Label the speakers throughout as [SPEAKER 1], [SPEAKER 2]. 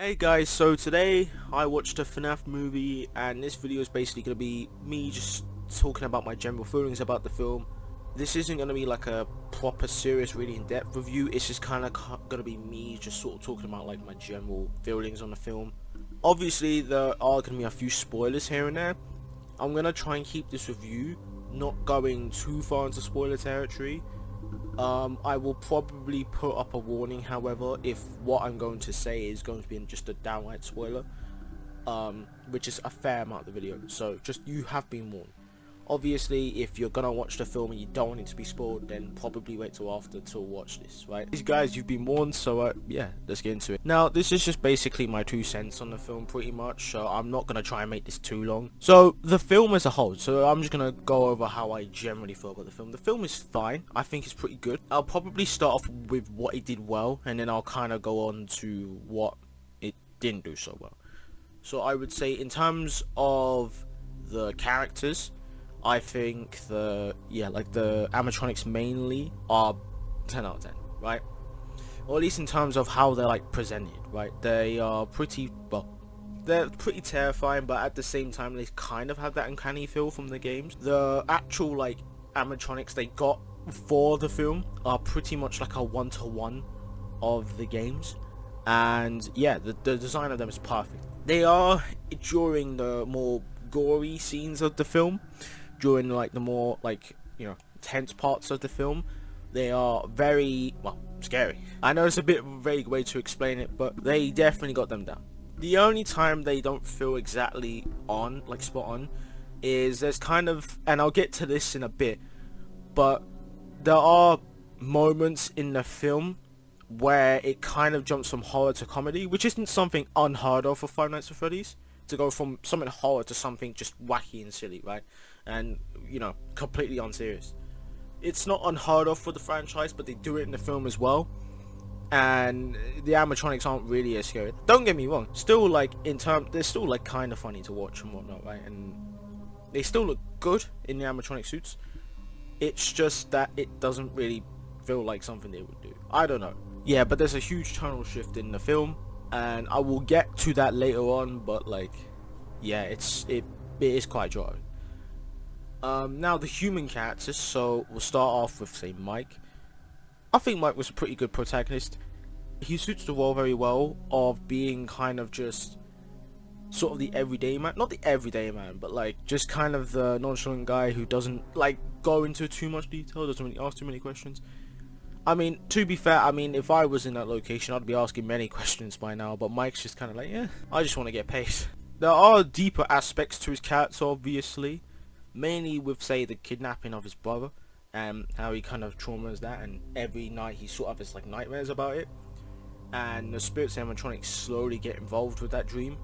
[SPEAKER 1] Hey guys, so today I watched a FNAF movie and this video is basically going to be me just talking about my general feelings about the film. This isn't going to be like a proper serious really in-depth review, it's just kind of going to be me just sort of talking about like my general feelings on the film. Obviously there are going to be a few spoilers here and there. I'm going to try and keep this review not going too far into spoiler territory. I will probably put up a warning, however, if what I'm going to say is going to be just a downright spoiler, which is a fair amount of the video, so just you have been warned. Obviously, if you're gonna watch the film and you don't want it to be spoiled, then probably wait till after to watch this, right? These guys, you've been warned, so yeah, let's get into it. Now, this is just basically my 2 cents on the film, pretty much, so I'm not gonna try and make this too long. So, the film as a whole, so I'm just gonna go over how I generally feel about the film. The film is fine, I think it's pretty good. I'll probably start off with what it did well, and then I'll kind of go on to what it didn't do so well. So, I would say, in terms of the characters, I think the animatronics mainly are 10 out of 10, right? Or at least in terms of how they're like presented, right? They are pretty, well, they're pretty terrifying, but at the same time they kind of have that uncanny feel from the games. The actual like animatronics they got for the film are pretty much like a one-to-one of the games, and yeah, the design of them is perfect. They are during the more gory scenes of the film, during like the more like, you know, tense parts of the film, they are very, well, scary. I know it's a bit of a vague way to explain it, but they definitely got them down. The only time they don't feel exactly on, like spot on, is there's kind of, and I'll get to this in a bit, but there are moments in the film where it kind of jumps from horror to comedy, which isn't something unheard of for Five Nights at Freddy's, to go from something horror to something just wacky and silly, right? And, you know, completely unserious. It's not unheard of for the franchise, but they do it in the film as well. And the animatronics aren't really as scary. Don't get me wrong, still like they're still like kind of funny to watch and whatnot, right? And they still look good in the animatronic suits. It's just that it doesn't really feel like something they would do. I don't know. Yeah, but there's a huge tonal shift in the film, and I will get to that later on, but like, yeah, it is quite jarring. Now the human characters, so we'll start off with, say, Mike. I think Mike was a pretty good protagonist. He suits the role very well of being kind of just sort of the everyday man, not the everyday man, but like just kind of the nonchalant guy who doesn't like go into too much detail, doesn't really ask too many questions. I mean, to be fair, I mean, if I was in that location, I'd be asking many questions by now, but Mike's just kind of like, yeah, I just want to get paid. There are deeper aspects to his character, obviously, mainly with, say, the kidnapping of his brother, and how he kind of traumas that, and every night he sort of has like nightmares about it, and the spirits animatronics slowly get involved with that dream,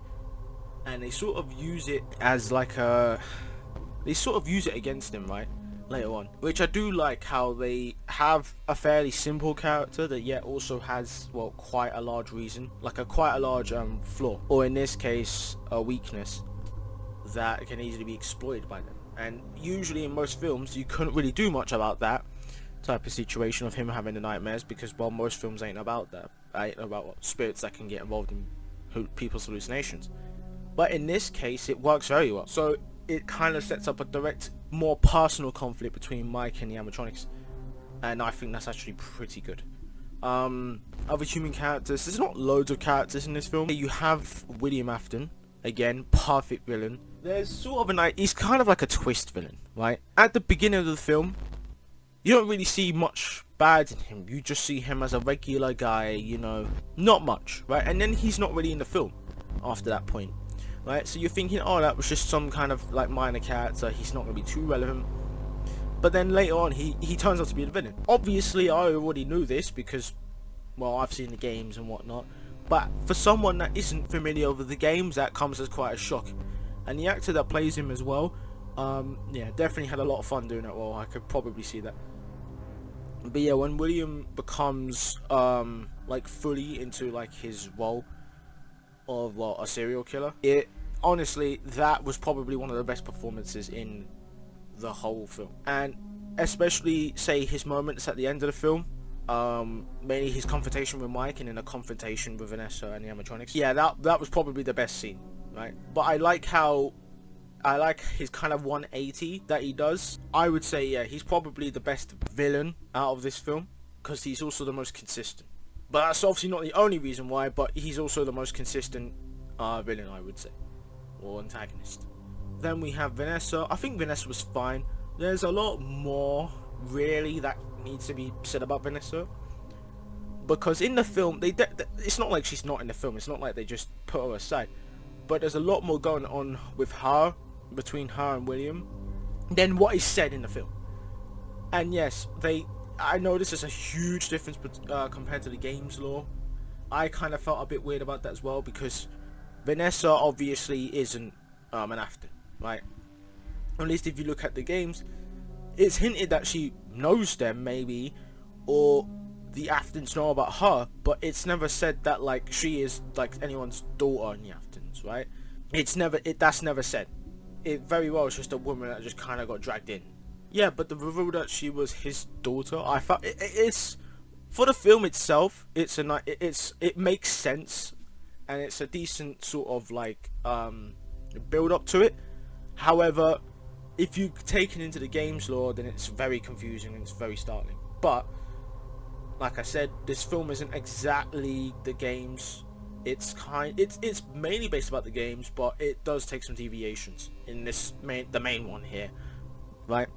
[SPEAKER 1] and they sort of use it as like they sort of use it against him, right, later on, which I do like how they have a fairly simple character that yet also has, well, quite a large reason, like quite a large flaw, or in this case a weakness that can easily be exploited by them. And usually in most films you couldn't really do much about that type of situation of him having the nightmares, because, well, most films ain't about that, ain't about spirits that can get involved in people's hallucinations. But in this case it works very well, so it kind of sets up a direct, more personal conflict between Mike and the animatronics, and I think that's actually pretty good. Other human characters, there's not loads of characters in this film. You have William Afton, again, perfect villain. There's sort of he's kind of like a twist villain, right? At the beginning of the film, you don't really see much bad in him. You just see him as a regular guy, you know, not much, right? And then he's not really in the film after that point, right? So you're thinking, oh, that was just some kind of like minor character, he's not going to be too relevant. But then later on, he turns out to be the villain. Obviously, I already knew this because, well, I've seen the games and whatnot. But for someone that isn't familiar with the games, that comes as quite a shock. And the actor that plays him as well, yeah, definitely had a lot of fun doing it well. I could probably see that. But yeah, when William becomes like fully into like his role of, well, a serial killer, it honestly, that was probably one of the best performances in the whole film. And especially, say, his moments at the end of the film Mainly his confrontation with Mike and then a confrontation with Vanessa and the animatronics. Yeah, that was probably the best scene, right? But I like his kind of 180 that he does. I would say, yeah, he's probably the best villain out of this film because he's also the most consistent. But that's obviously not the only reason why, but he's also the most consistent villain, I would say, or antagonist. Then we have Vanessa. I think Vanessa was fine. There's a lot more really that needs to be said about Vanessa, because in the film it's not like she's not in the film. It's not like they just put her aside, but there's a lot more going on with her, between her and William, than what is said in the film. And yes, I know this is a huge difference compared to the game's lore. I kind of felt a bit weird about that as well, because Vanessa obviously isn't an Afton, right? At least if you look at the games, it's hinted that she knows them maybe, or the Aftons know about her, but it's never said that like she is like anyone's daughter in the Aftons, right? That's never said. It very well is just a woman that just kind of got dragged in. Yeah, but the reveal that she was his daughter, I felt it's for the film itself. It makes sense, and it's a decent sort of like build up to it. However, if you take it into the game's lore, then it's very confusing and it's very startling. But like I said, this film isn't exactly the games. It's mainly based about the games, but it does take some deviations in the main one here, right?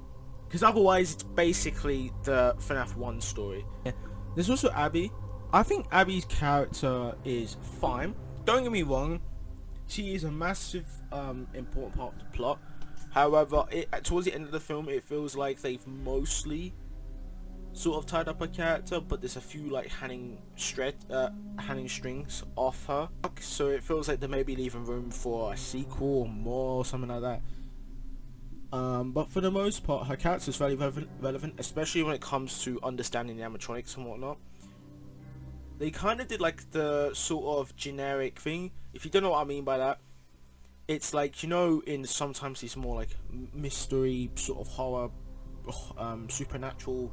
[SPEAKER 1] Because otherwise, it's basically the FNAF 1 story. Yeah. There's also Abby. I think Abby's character is fine. Don't get me wrong, she is a massive important part of the plot. However, towards the end of the film, it feels like they've mostly sort of tied up her character, but there's a few like hanging strings off her. So it feels like they may be leaving room for a sequel or more or something like that. But for the most part, her character is very relevant, especially when it comes to understanding the animatronics and whatnot. They kind of did like the sort of generic thing. If you don't know what I mean by that, it's like, you know, in sometimes these more like mystery sort of horror, supernatural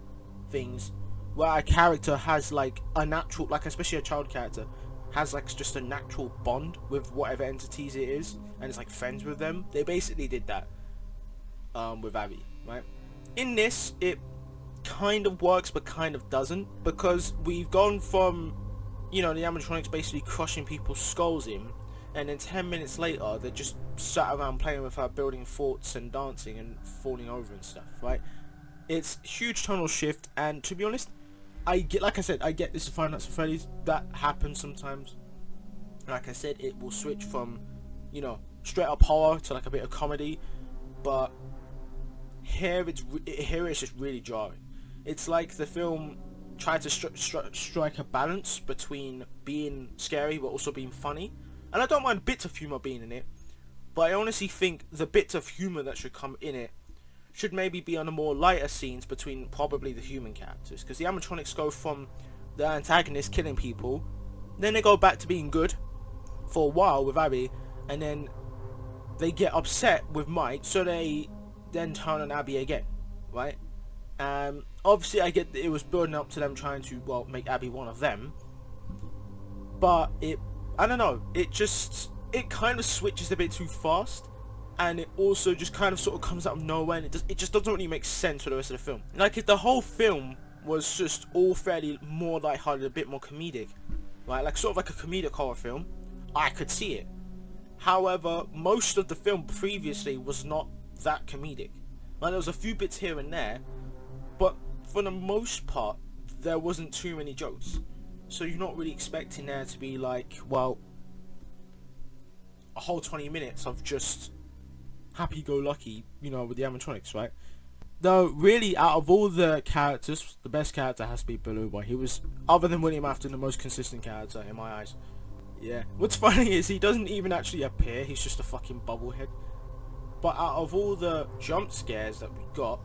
[SPEAKER 1] things, where a character has like a natural, like especially a child character, has like just a natural bond with whatever entities it is, and it's like friends with them. They basically did that with Abby, right? In this, it kind of works but kind of doesn't, because we've gone from, you know, the animatronics basically crushing people's skulls in, and then 10 minutes later they're just sat around playing with her, building forts and dancing and falling over and stuff, right? It's huge tonal shift, and to be honest, I get this is Five Nights at Freddy's. That happens sometimes. Like I said, it will switch from, you know, straight up horror to like a bit of comedy, but here it's just really jarring. It's like the film tried to strike a balance between being scary but also being funny. And I don't mind bits of humor being in it, but I honestly think the bits of humor that should come in it should maybe be on the more lighter scenes between probably the human characters, because the animatronics go from the antagonist killing people, then they go back to being good for a while with Abby, and then they get upset with Mike, so they then turn on Abby again, right? Obviously I get that it was building up to them trying to, well, make Abby one of them, but I don't know, it kind of switches a bit too fast, and it also just kind of sort of comes out of nowhere, and it just doesn't really make sense for the rest of the film. Like, if the whole film was just all fairly more lighthearted, a bit more comedic, right, like sort of like a comedic horror film, I could see it. However, most of the film previously was not that comedic. Like, there was a few bits here and there, but for the most part, there wasn't too many jokes. So you're not really expecting there to be like, well, a whole 20 minutes of just happy-go-lucky, you know, with the animatronics, right? Though, really, out of all the characters, the best character has to be Baloo Boy. He was, other than William Afton, the most consistent character in my eyes. Yeah. What's funny is he doesn't even actually appear. He's just a fucking bubblehead. But out of all the jump scares that we got,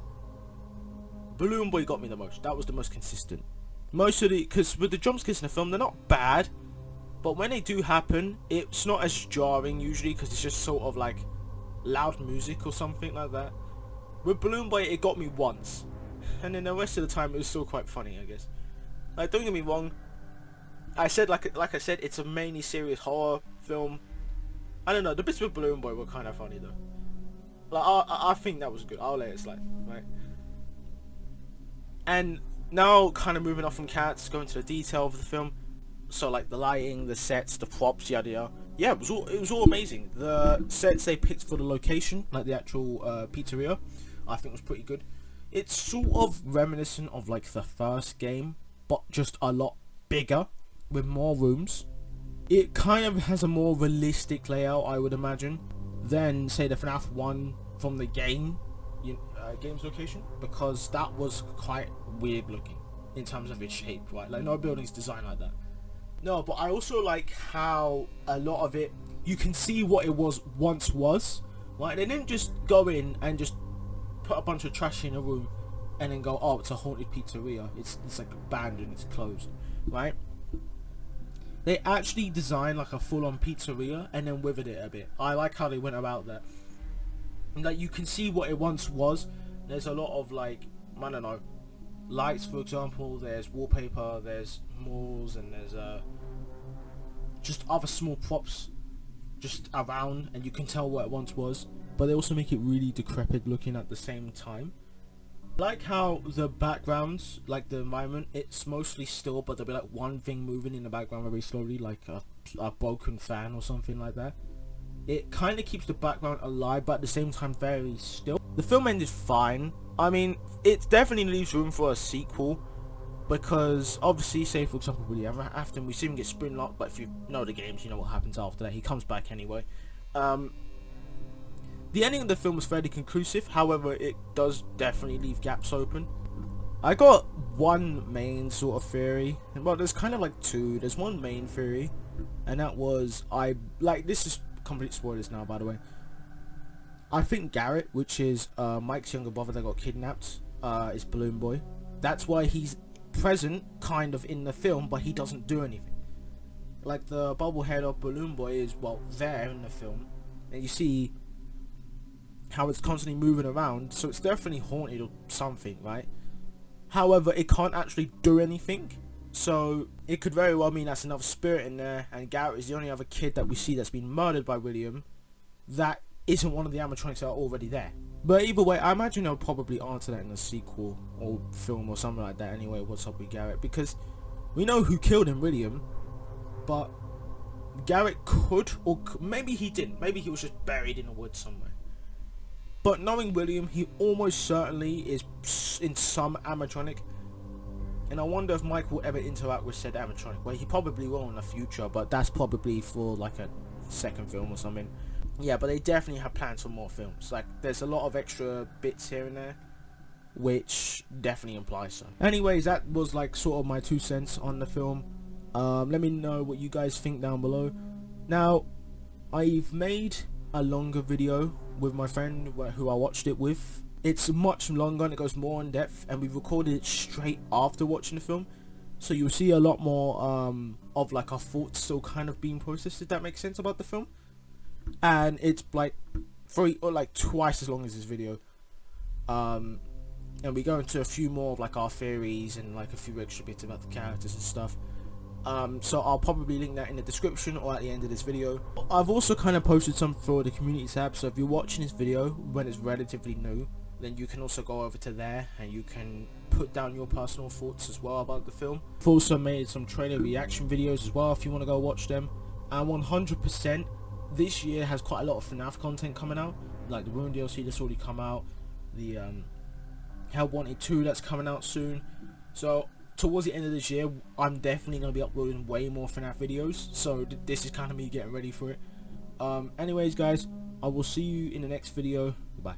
[SPEAKER 1] Balloon Boy got me the most. That was the most consistent. Because with the jump scares in the film, they're not bad, but when they do happen, it's not as jarring usually, because it's just sort of like loud music or something like that. With Balloon Boy, it got me once, and then the rest of the time it was still quite funny, I guess. Like, don't get me wrong. I said like I said, it's a mainly serious horror film. I don't know. The bits with Balloon Boy were kind of funny though. Like I think that was good. I'll let it slide, right? And now, kind of moving off from cats, going to the detail of the film. So like the lighting, the sets, the props, yada yada. Yeah, it was all amazing. The sets they picked for the location, like the actual pizzeria, I think was pretty good. It's sort of reminiscent of like the first game, but just a lot bigger with more rooms. It kind of has a more realistic layout, I would imagine, than say the FNAF 1 from the game's location, because that was quite weird looking in terms of its shape, right? Like, no building's designed like that. No, but I also like how a lot of it, you can see what it once was, right? They didn't just go in and just put a bunch of trash in a room and then go, oh, it's a haunted pizzeria. It's like abandoned, it's closed, right? They actually designed like a full-on pizzeria and then withered it a bit. I like how they went about that. And, like, you can see what it once was. There's a lot of, like, I don't know, lights, for example. There's wallpaper, there's malls, and there's just other small props just around, and you can tell what it once was. But they also make it really decrepit looking at the same time. I like how the backgrounds, like the environment, it's mostly still, but there'll be like one thing moving in the background very slowly, like a broken fan or something like that. It kind of keeps the background alive, but at the same time very still. The film ended fine. I mean, it definitely leaves room for a sequel, because obviously, say for example, William Afton, we see him get spring locked, but if you know the games, you know what happens after that. He comes back anyway. The ending of the film was fairly conclusive, however, it does definitely leave gaps open. I got one main sort of theory, well, there's kind of like two. There's one main theory, and that was, this is complete spoilers now, by the way. I think Garrett, which is Mike's younger brother that got kidnapped, is Balloon Boy. That's why he's present, kind of, in the film, but he doesn't do anything. Like, the bubblehead of Balloon Boy is, well, there in the film, and you see how it's constantly moving around, so it's definitely haunted or something, right? However, it can't actually do anything, so it could very well mean that's another spirit in there, and Garrett is the only other kid that we see that's been murdered by William that isn't one of the animatronics that are already there. But either way, I imagine they'll probably answer that in a sequel or film or something like that anyway, what's up with Garrett, because we know who killed him, William, but Garrett could, or maybe he didn't, maybe he was just buried in the woods somewhere. But knowing William, he almost certainly is in some animatronic. And I wonder if Mike will ever interact with said animatronic. Well, he probably will in the future, but that's probably for like a second film or something. Yeah, but they definitely have plans for more films. Like, there's a lot of extra bits here and there, which definitely implies so. Anyways, that was like sort of my 2 cents on the film. Let me know what you guys think down below. Now, I've made a longer video with my friend who I watched it with. It's much longer and it goes more in depth, and we recorded it straight after watching the film, so you'll see a lot more of like our thoughts still kind of being processed, if that makes sense, about the film. And it's like twice as long as this video, and we go into a few more of like our theories and like a few extra bits about the characters and stuff. So I'll probably link that in the description or at the end of this video. I've also kind of posted some for the community tab, so if you're watching this video when it's relatively new, then you can also go over to there and you can put down your personal thoughts as well about the film. I've also made some trailer reaction videos as well if you want to go watch them. And 100% this year has quite a lot of FNAF content coming out, like the Ruin DLC that's already come out, the Hell Wanted 2 that's coming out soon. So towards the end of this year, I'm definitely going to be uploading way more FNAF videos, so this is kind of me getting ready for it. Anyways guys, I will see you in the next video. Goodbye.